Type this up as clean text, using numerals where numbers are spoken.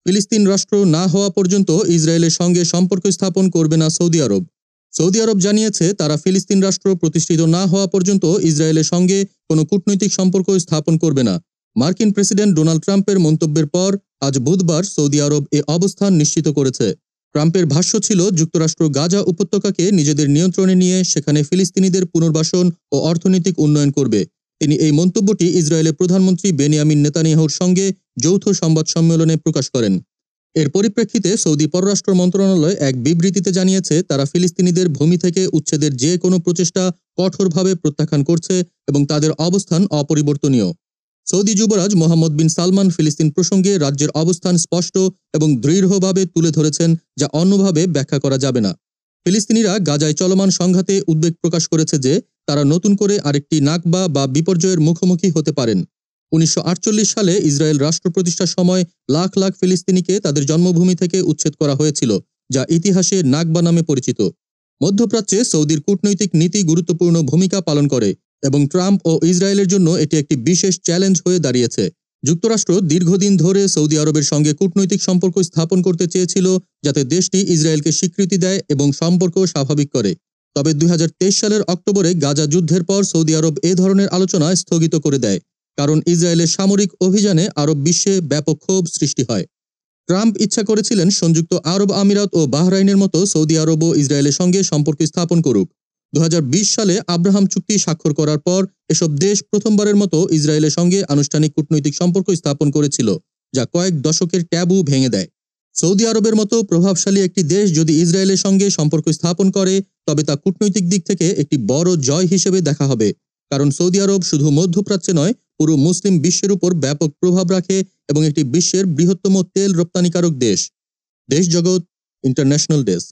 ফিলিস্তিন রাষ্ট্র না হওয়া পর্যন্ত ইসরায়েলের সঙ্গে সম্পর্ক স্থাপন করবে না সৌদি আরব। সৌদি আরব জানিয়েছে তারা ফিলিস্তিন রাষ্ট্র প্রতিষ্ঠিত না হওয়া পর্যন্ত ইসরায়েলের সঙ্গে কোনো কূটনৈতিক সম্পর্ক স্থাপন করবে না। মার্কিন প্রেসিডেন্ট ডোনাল্ড ট্রাম্পের মন্তব্যের পর আজ বুধবার সৌদি আরব এ অবস্থান নিশ্চিত করেছে। ট্রাম্পের ভাষ্য ছিল, যুক্তরাষ্ট্র গাজা উপত্যকাকে নিজেদের নিয়ন্ত্রণে নিয়ে সেখানে ফিলিস্তিনিদের পুনর্বাসন ও অর্থনৈতিক উন্নয়ন করবে। তিনি এই মন্তব্যটি ইসরায়েলের প্রধানমন্ত্রী বেনিয়ামিন নেতানিয়াহুর সঙ্গে যৌথ সংবাদ সম্মেলনে প্রকাশ করেন। এর পরিপ্রেক্ষিতে সৌদি পররাষ্ট্র মন্ত্রণালয় এক বিবৃতিতে জানিয়েছে তারা ফিলিস্তিনিদের ভূমি থেকে উচ্ছেদের যে কোনো প্রচেষ্টা কঠোরভাবে প্রত্যাখ্যান করছে এবং তাদের অবস্থান অপরিবর্তনীয়। সৌদি যুবরাজ মোহাম্মদ বিন সালমান ফিলিস্তিন প্রসঙ্গে রাজ্যের অবস্থান স্পষ্ট এবং দৃঢ়ভাবে তুলে ধরেছেন, যা অন্যভাবে ব্যাখ্যা করা যাবে না। ফিলিস্তিনিরা গাজায় চলমান সংঘাতে উদ্বেগ প্রকাশ করেছে যে তারা নতুন করে আরেকটি নাকবা বা বিপর্যয়ের মুখোমুখি হতে পারেন। 1948 সালে ইসরায়েল রাষ্ট্র প্রতিষ্ঠার সময় লাখ লাখ ফিলিস্তিনিকে তাদের জন্মভূমি থেকে উচ্ছেদ করা হয়েছিল, যা ইতিহাসে নাকবা নামে পরিচিত। মধ্যপ্রাচ্যে সৌদির কূটনৈতিক নীতি গুরুত্বপূর্ণ ভূমিকা পালন করে এবং ট্রাম্প ও ইসরায়েলের জন্য এটি একটি বিশেষ চ্যালেঞ্জ হয়ে দাঁড়িয়েছে। যুক্তরাষ্ট্র দীর্ঘদিন ধরে সৌদি আরবের সঙ্গে কূটনৈতিক সম্পর্ক স্থাপন করতে চেয়েছিল, যাতে দেশটি ইসরায়েলকে স্বীকৃতি দেয় এবং সম্পর্ক স্বাভাবিক করে। তবে 2023 সালের অক্টোবরে গাজা যুদ্ধের পর সৌদি আরব এ ধরনের আলোচনা স্থগিত করে দেয়, কারণ ইসরায়েলের সামরিক অভিযানে আরব বিশ্বে ব্যাপক ক্ষোভ সৃষ্টি হয়। ট্রাম্প ইচ্ছা করেছিলেন সংযুক্ত আরব আমিরাত ও বাহরাইনের মতো সৌদি আরবও ইসরায়েলের সঙ্গে সম্পর্ক স্থাপন করুক। 2020 সালে আব্রাহাম চুক্তি স্বাক্ষর করার পর এসব দেশ প্রথমবারের মতো ইসরায়েলের সঙ্গে আনুষ্ঠানিক কূটনৈতিক সম্পর্ক স্থাপন করেছিল, যা কয়েক দশকের ট্যাবু ভেঙে দেয়। সৌদি আরবের মতো প্রভাবশালী একটি দেশ যদি ইসরায়েলের সঙ্গে সম্পর্ক স্থাপন করে, তবে তা কূটনৈতিক দিক থেকে একটি বড় জয় হিসেবে দেখা হবে, কারণ সৌদি আরব শুধু মধ্যপ্রাচ্যে নয়, পুরো মুসলিম বিশ্বের উপর ব্যাপক প্রভাব রাখে এবং একটি বিশ্বের বৃহত্তম তেল রপ্তানিকারক দেশ। দেশ জগৎ ইন্টারন্যাশনাল ডেস্ক।